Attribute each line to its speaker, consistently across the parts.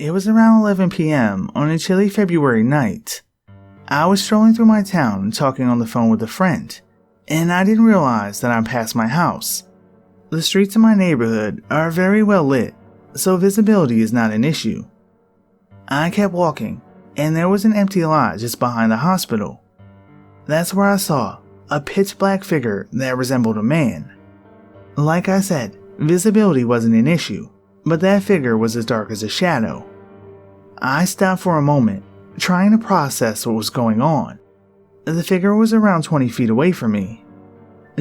Speaker 1: It was around 11 p.m. on a chilly February night. I was strolling through my town and talking on the phone with a friend, and I didn't realize that I passed my house. The streets in my neighborhood are very well lit, so visibility is not an issue. I kept walking, and there was an empty lot just behind the hospital. That's where I saw a pitch black figure that resembled a man. Like I said, visibility wasn't an issue, but that figure was as dark as a shadow. I stopped for a moment, trying to process what was going on. The figure was around 20 feet away from me.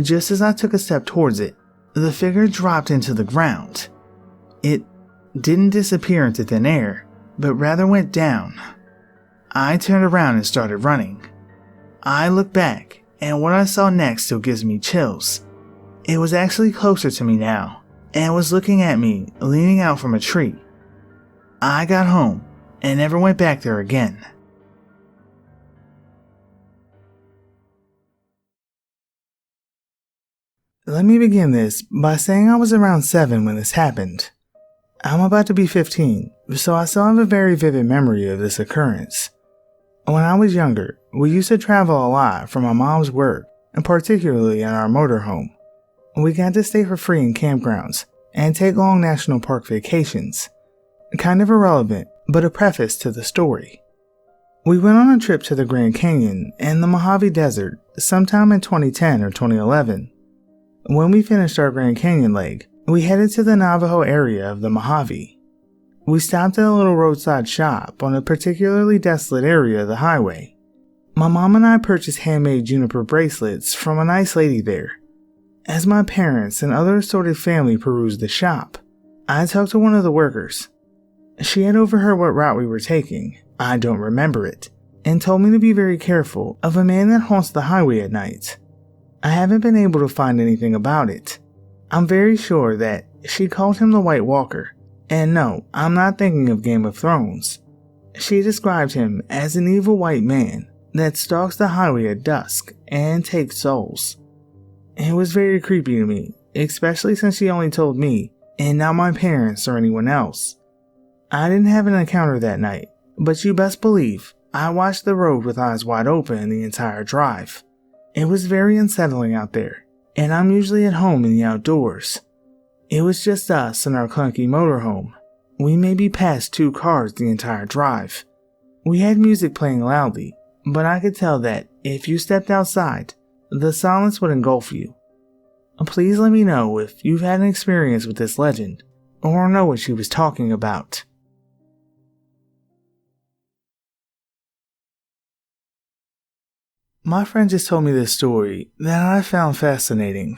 Speaker 1: Just as I took a step towards it, the figure dropped into the ground. It didn't disappear into thin air, but rather went down. I turned around and started running. I looked back, and what I saw next still gives me chills. It was actually closer to me now, and was looking at me, leaning out from a tree. I got home, and never went back there again. Let me begin this by saying I was around 7 when this happened. I'm about to be 15, so I still have a very vivid memory of this occurrence. When I was younger, we used to travel a lot for my mom's work, and particularly in our motorhome. We got to stay for free in campgrounds and take long national park vacations. Kind of irrelevant, but a preface to the story. We went on a trip to the Grand Canyon and the Mojave Desert sometime in 2010 or 2011. When we finished our Grand Canyon leg, we headed to the Navajo area of the Mojave. We stopped at a little roadside shop on a particularly desolate area of the highway. My mom and I purchased handmade juniper bracelets from a nice lady there. As my parents and other assorted family perused the shop, I talked to one of the workers. She had overheard what route we were taking, I don't remember it, and told me to be very careful of a man that haunts the highway at night. I haven't been able to find anything about it. I'm very sure that she called him the White Walker, and no, I'm not thinking of Game of Thrones. She described him as an evil white man that stalks the highway at dusk and takes souls. It was very creepy to me, especially since she only told me, and not my parents or anyone else. I didn't have an encounter that night, but you best believe I watched the road with eyes wide open the entire drive. It was very unsettling out there, and I'm usually at home in the outdoors. It was just us and our clunky motorhome. We maybe passed 2 cars the entire drive. We had music playing loudly, but I could tell that if you stepped outside, the silence would engulf you. Please let me know if you've had an experience with this legend, or know what she was talking about. My friend just told me this story that I found fascinating.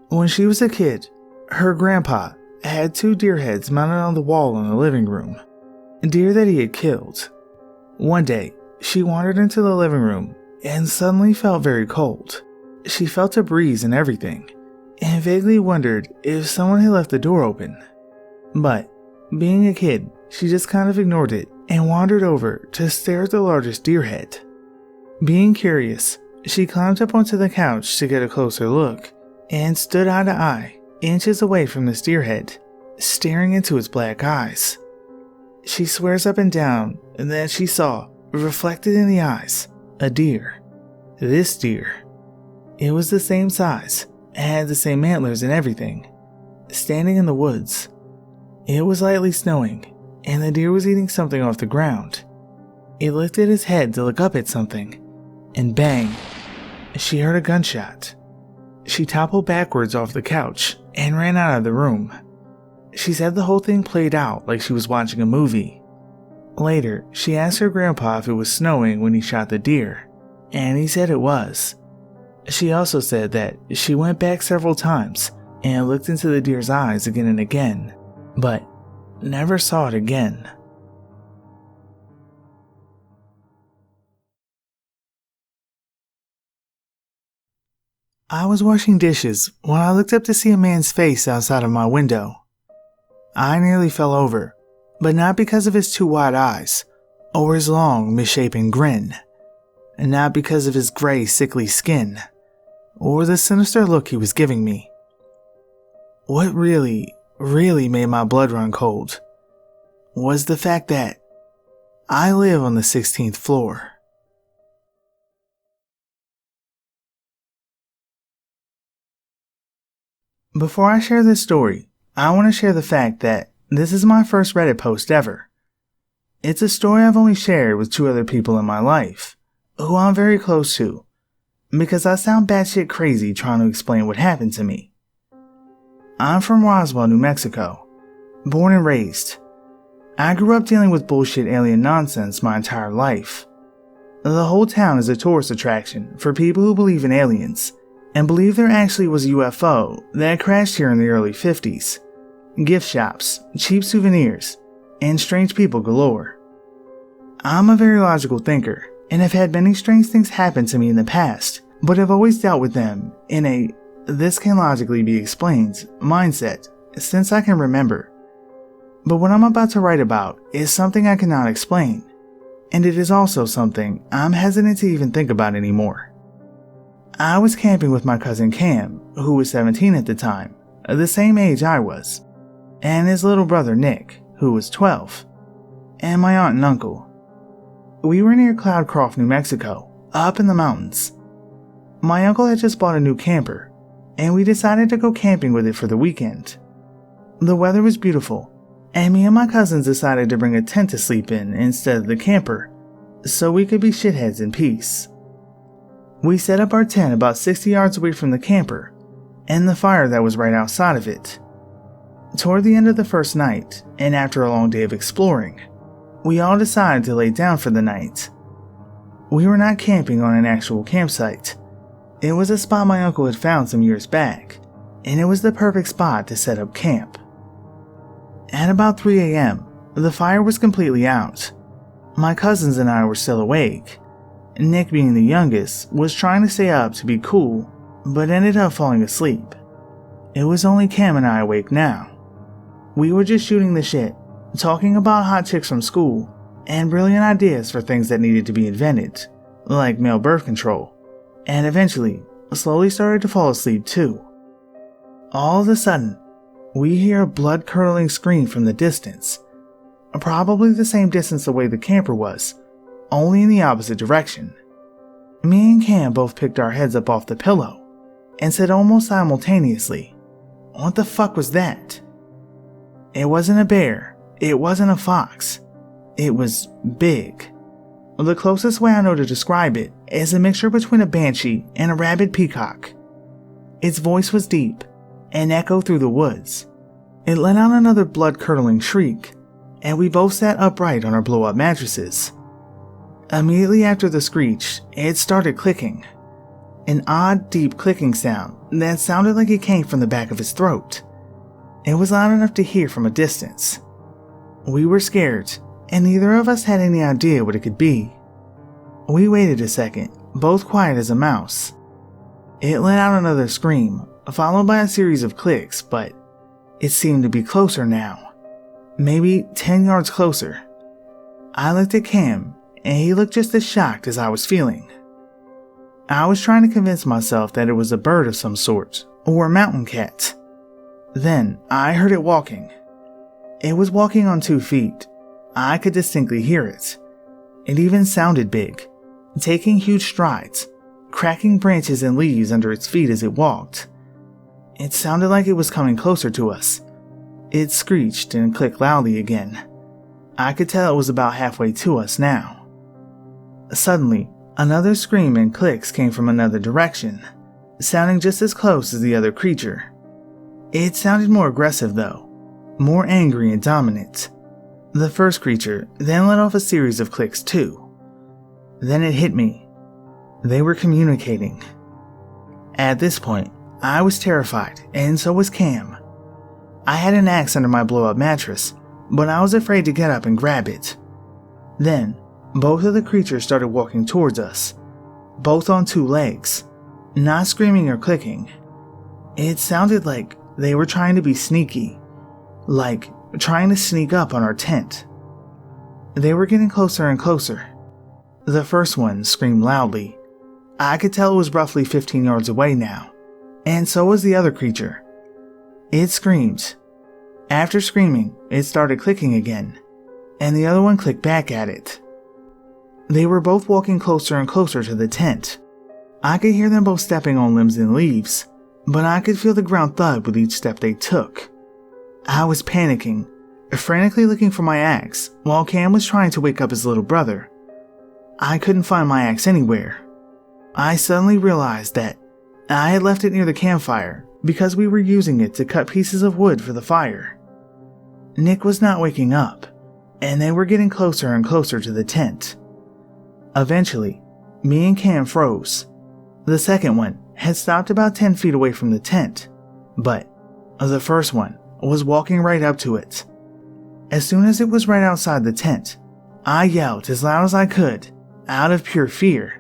Speaker 1: When she was a kid, her grandpa had 2 deer heads mounted on the wall in the living room, deer that he had killed. One day, she wandered into the living room and suddenly felt very cold. She felt a breeze and everything, and vaguely wondered if someone had left the door open. But, being a kid, she just kind of ignored it and wandered over to stare at the largest deer head. Being curious, she climbed up onto the couch to get a closer look, and stood eye to eye, inches away from this deer head, staring into its black eyes. She swears up and down that she saw, reflected in the eyes, a deer. This deer. It was the same size, had the same antlers and everything, standing in the woods. It was lightly snowing, and the deer was eating something off the ground. It lifted its head to look up at something, and bang, she heard a gunshot. She toppled backwards off the couch and ran out of the room. She said the whole thing played out like she was watching a movie. Later, she asked her grandpa if it was snowing when he shot the deer, and he said it was. She also said that she went back several times and looked into the deer's eyes again and again, but never saw it again. I was washing dishes when I looked up to see a man's face outside of my window. I nearly fell over, but not because of his 2 wide eyes, or his long, misshapen grin, and not because of his gray, sickly skin, or the sinister look he was giving me. What really made my blood run cold was the fact that I live on the 16th floor. Before I share this story, I want to share the fact that this is my first Reddit post ever. It's a story I've only shared with 2 other people in my life, who I'm very close to, because I sound batshit crazy trying to explain what happened to me. I'm from Roswell, New Mexico, born and raised. I grew up dealing with bullshit alien nonsense my entire life. The whole town is a tourist attraction for people who believe in aliens, and believe there actually was a UFO that crashed here in the early 50s. Gift shops, cheap souvenirs, and strange people galore. I'm a very logical thinker, and have had many strange things happen to me in the past, but have always dealt with them in a "this can logically be explained" mindset since I can remember. But what I'm about to write about is something I cannot explain, and it is also something I'm hesitant to even think about anymore. I was camping with my cousin Cam, who was 17 at the time, the same age I was, and his little brother Nick, who was 12, and my aunt and uncle. We were near Cloudcroft, New Mexico, up in the mountains. My uncle had just bought a new camper, and we decided to go camping with it for the weekend. The weather was beautiful, and me and my cousins decided to bring a tent to sleep in instead of the camper, so we could be shitheads in peace. We set up our tent about 60 yards away from the camper, and the fire that was right outside of it. Toward the end of the first night, and after a long day of exploring, we all decided to lay down for the night. We were not camping on an actual campsite. It was a spot my uncle had found some years back, and it was the perfect spot to set up camp. At about 3 a.m., the fire was completely out. My cousins and I were still awake. Nick, being the youngest, was trying to stay up to be cool, but ended up falling asleep. It was only Cam and I awake now. We were just shooting the shit, talking about hot chicks from school, and brilliant ideas for things that needed to be invented, like male birth control, and eventually, slowly started to fall asleep too. All of a sudden, we hear a blood-curdling scream from the distance, probably the same distance away the camper was, only in the opposite direction. Me and Cam both picked our heads up off the pillow, and said almost simultaneously, "What the fuck was that?" It wasn't a bear, it wasn't a fox, it was big. The closest way I know to describe it is a mixture between a banshee and a rabid peacock. Its voice was deep and echoed through the woods. It let out another blood-curdling shriek, and we both sat upright on our blow-up mattresses. Immediately after the screech, it started clicking. An odd, deep clicking sound that sounded like it came from the back of his throat. It was loud enough to hear from a distance. We were scared, and neither of us had any idea what it could be. We waited a second, both quiet as a mouse. It let out another scream, followed by a series of clicks, but it seemed to be closer now. Maybe 10 yards closer. I looked at Cam, and he looked just as shocked as I was feeling. I was trying to convince myself that it was a bird of some sort, or a mountain cat. Then I heard it walking. It was walking on 2 feet. I could distinctly hear it. It even sounded big, taking huge strides, cracking branches and leaves under its feet as it walked. It sounded like it was coming closer to us. It screeched and clicked loudly again. I could tell it was about halfway to us now. Suddenly, another scream and clicks came from another direction, sounding just as close as the other creature. It sounded more aggressive though, more angry and dominant. The first creature then let off a series of clicks too. Then it hit me. They were communicating. At this point, I was terrified, and so was Cam. I had an axe under my blow-up mattress, but I was afraid to get up and grab it. Then, both of the creatures started walking towards us, both on 2 legs, not screaming or clicking. It sounded like they were trying to be sneaky, like trying to sneak up on our tent. They were getting closer and closer. The first one screamed loudly. I could tell it was roughly 15 yards away now, and so was the other creature. It screamed. After screaming, it started clicking again, and the other one clicked back at it. They were both walking closer and closer to the tent. I could hear them both stepping on limbs and leaves, but I could feel the ground thud with each step they took. I was panicking, frantically looking for my axe, while Cam was trying to wake up his little brother. I couldn't find my axe anywhere. I suddenly realized that I had left it near the campfire because we were using it to cut pieces of wood for the fire. Nick was not waking up, and they were getting closer and closer to the tent. Eventually, me and Cam froze. The second one had stopped about 10 feet away from the tent, but the first one was walking right up to it. As soon as it was right outside the tent, I yelled as loud as I could, out of pure fear,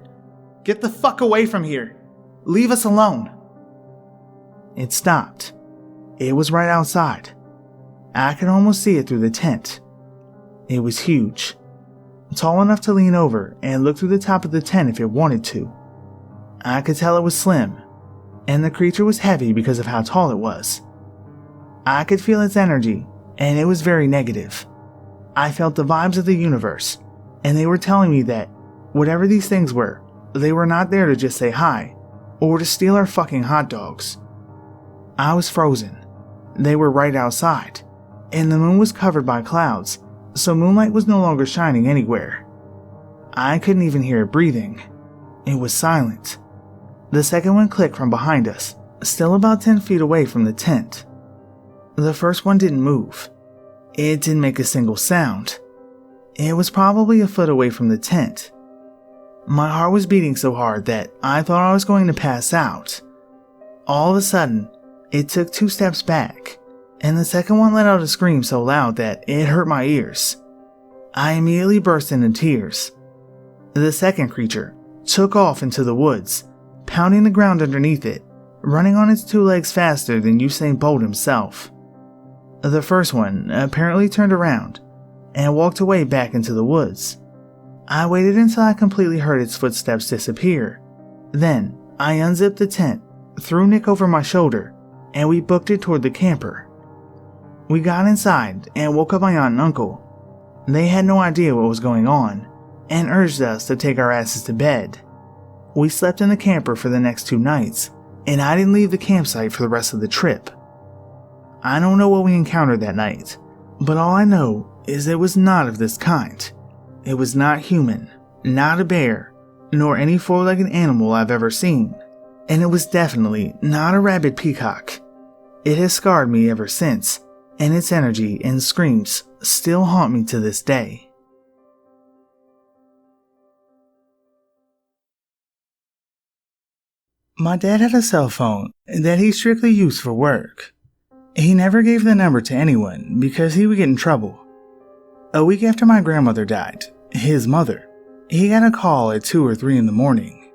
Speaker 1: "Get the fuck away from here! Leave us alone!" It stopped. It was right outside. I could almost see it through the tent. It was huge, tall enough to lean over and look through the top of the tent if it wanted to. I could tell it was slim, and the creature was heavy because of how tall it was. I could feel its energy, and it was very negative. I felt the vibes of the universe, and they were telling me that, whatever these things were, they were not there to just say hi, or to steal our fucking hot dogs. I was frozen. They were right outside, and the moon was covered by clouds, so moonlight was no longer shining anywhere. I couldn't even hear it breathing. It was silent. The second one clicked from behind us, still about 10 feet away from the tent. The first one didn't move. It didn't make a single sound. It was probably a foot away from the tent. My heart was beating so hard that I thought I was going to pass out. All of a sudden, it took 2 steps back, and the second one let out a scream so loud that it hurt my ears. I immediately burst into tears. The second creature took off into the woods, pounding the ground underneath it, running on its 2 legs faster than Usain Bolt himself. The first one apparently turned around and walked away back into the woods. I waited until I completely heard its footsteps disappear. Then I unzipped the tent, threw Nick over my shoulder, and we booked it toward the camper. We got inside and woke up my aunt and uncle. They had no idea what was going on and urged us to take our asses to bed. We slept in the camper for the next 2 nights, and I didn't leave the campsite for the rest of the trip. I don't know what we encountered that night, but all I know is it was not of this kind. It was not human, not a bear, nor any 4-legged animal I've ever seen, and it was definitely not a rabid peacock. It has scarred me ever since, and its energy and screams still haunt me to this day. My dad had a cell phone that he strictly used for work. He never gave the number to anyone because he would get in trouble. A week after my grandmother died, his mother, he got a call at 2 or 3 in the morning.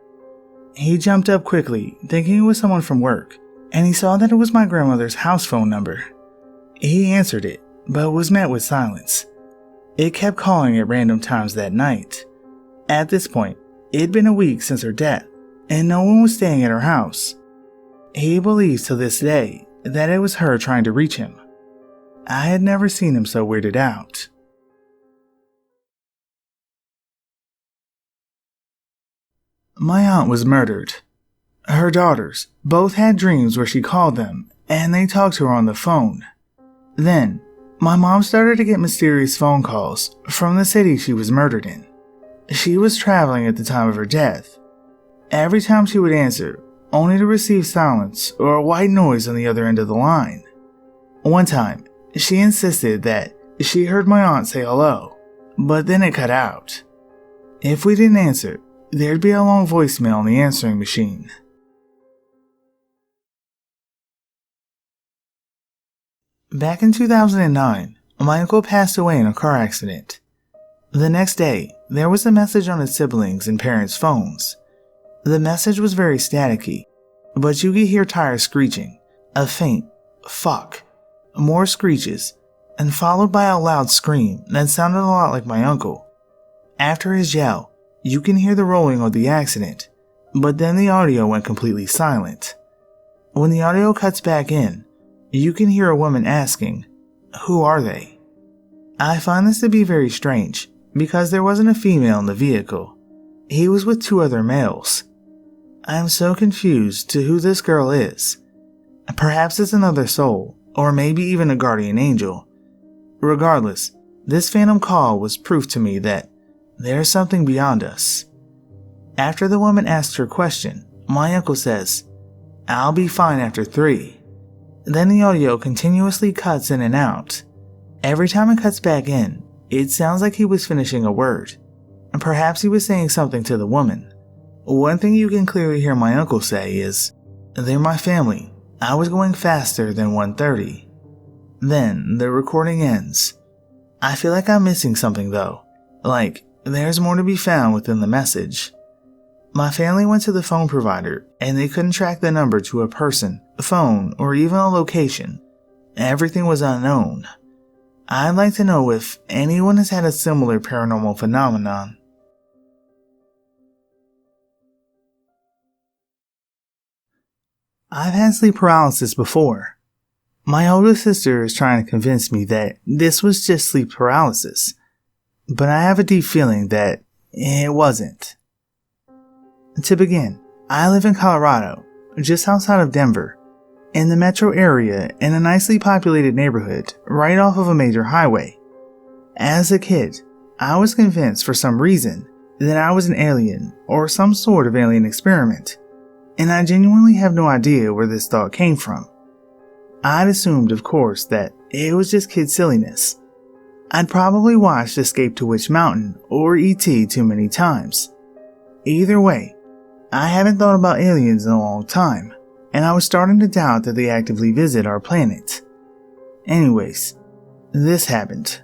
Speaker 1: He jumped up quickly, thinking it was someone from work, and he saw that it was my grandmother's house phone number. He answered it, but was met with silence. It kept calling at random times that night. At this point, it had been a week since her death, and no one was staying at her house. He believes to this day that it was her trying to reach him. I had never seen him so weirded out. My aunt was murdered. Her daughters both had dreams where she called them, and they talked to her on the phone. Then, my mom started to get mysterious phone calls from the city she was murdered in. She was traveling at the time of her death. Every time she would answer, only to receive silence or a white noise on the other end of the line. One time, she insisted that she heard my aunt say hello, but then it cut out. If we didn't answer, there'd be a long voicemail on the answering machine. Back in 2009, my uncle passed away in a car accident. The next day, there was a message on his siblings' and parents' phones. The message was very staticky, but you could hear tires screeching, a faint fuck, more screeches, and followed by a loud scream that sounded a lot like my uncle. After his yell, you can hear the rolling of the accident, but then the audio went completely silent. When the audio cuts back in, you can hear a woman asking, "Who are they?" I find this to be very strange because there wasn't a female in the vehicle. He was with 2 other males. I am so confused to who this girl is. Perhaps it's another soul, or maybe even a guardian angel. Regardless, this phantom call was proof to me that there is something beyond us. After the woman asks her question, my uncle says, "I'll be fine after 3. Then the audio continuously cuts in and out. Every time it cuts back in, it sounds like he was finishing a word. Perhaps he was saying something to the woman. One thing you can clearly hear my uncle say is, "They're my family. I was going faster than 130. Then the recording ends. I feel like I'm missing something though. Like, there's more to be found within the message. My family went to the phone provider and they couldn't track the number to a person, a phone, or even a location. Everything was unknown. I'd like to know if anyone has had a similar paranormal phenomenon." I've had sleep paralysis before. My older sister is trying to convince me that this was just sleep paralysis, but I have a deep feeling that it wasn't. To begin, I live in Colorado, just outside of Denver, in the metro area in a nicely populated neighborhood right off of a major highway. As a kid, I was convinced for some reason that I was an alien or some sort of alien experiment, and I genuinely have no idea where this thought came from. I'd assumed, of course, that it was just kid silliness. I'd probably watched Escape to Witch Mountain or E.T. too many times. Either way, I haven't thought about aliens in a long time, and I was starting to doubt that they actively visit our planet. Anyways, this happened.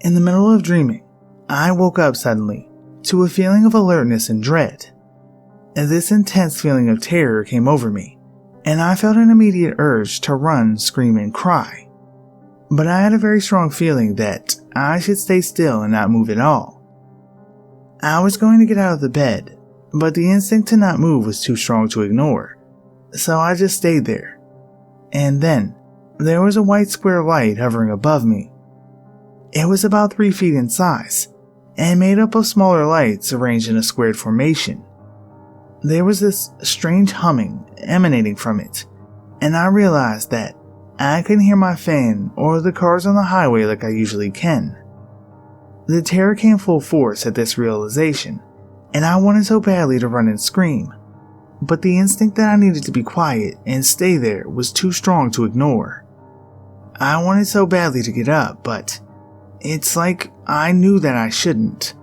Speaker 1: In the middle of dreaming, I woke up suddenly to a feeling of alertness and dread. This intense feeling of terror came over me, and I felt an immediate urge to run, scream, and cry. But I had a very strong feeling that I should stay still and not move at all. I was going to get out of the bed, but the instinct to not move was too strong to ignore, so I just stayed there. And then, there was a white square light hovering above me. It was about 3 feet in size, and made up of smaller lights arranged in a squared formation. There was this strange humming emanating from it, and I realized that I couldn't hear my fan or the cars on the highway like I usually can. The terror came full force at this realization, and I wanted so badly to run and scream, but the instinct that I needed to be quiet and stay there was too strong to ignore. I wanted so badly to get up, but it's like I knew that I shouldn't.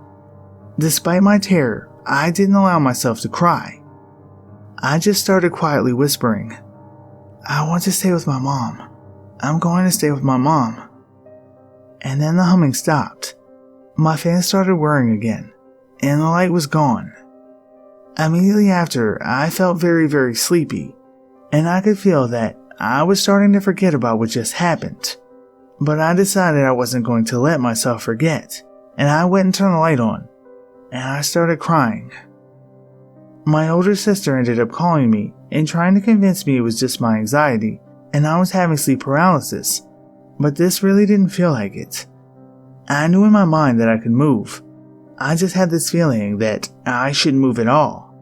Speaker 1: Despite my terror, I didn't allow myself to cry. I just started quietly whispering, "I want to stay with my mom. I'm going to stay with my mom." And then the humming stopped. My fan started whirring again, and the light was gone. Immediately after, I felt very, very sleepy, and I could feel that I was starting to forget about what just happened. But I decided I wasn't going to let myself forget, and I went and turned the light on, and I started crying. My older sister ended up calling me and trying to convince me it was just my anxiety and I was having sleep paralysis, but this really didn't feel like it. I knew in my mind that I could move. I just had this feeling that I shouldn't move at all.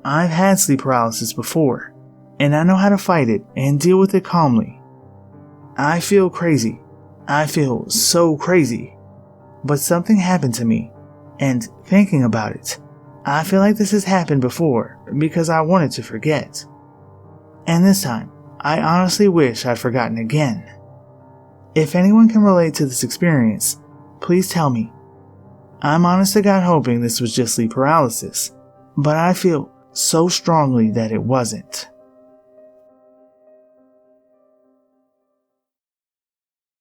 Speaker 1: I've had sleep paralysis before, and I know how to fight it and deal with it calmly. I feel crazy. I feel so crazy. But something happened to me, and thinking about it, I feel like this has happened before because I wanted to forget. And this time, I honestly wish I'd forgotten again. If anyone can relate to this experience, please tell me. I'm honest to God hoping this was just sleep paralysis, but I feel so strongly that it wasn't.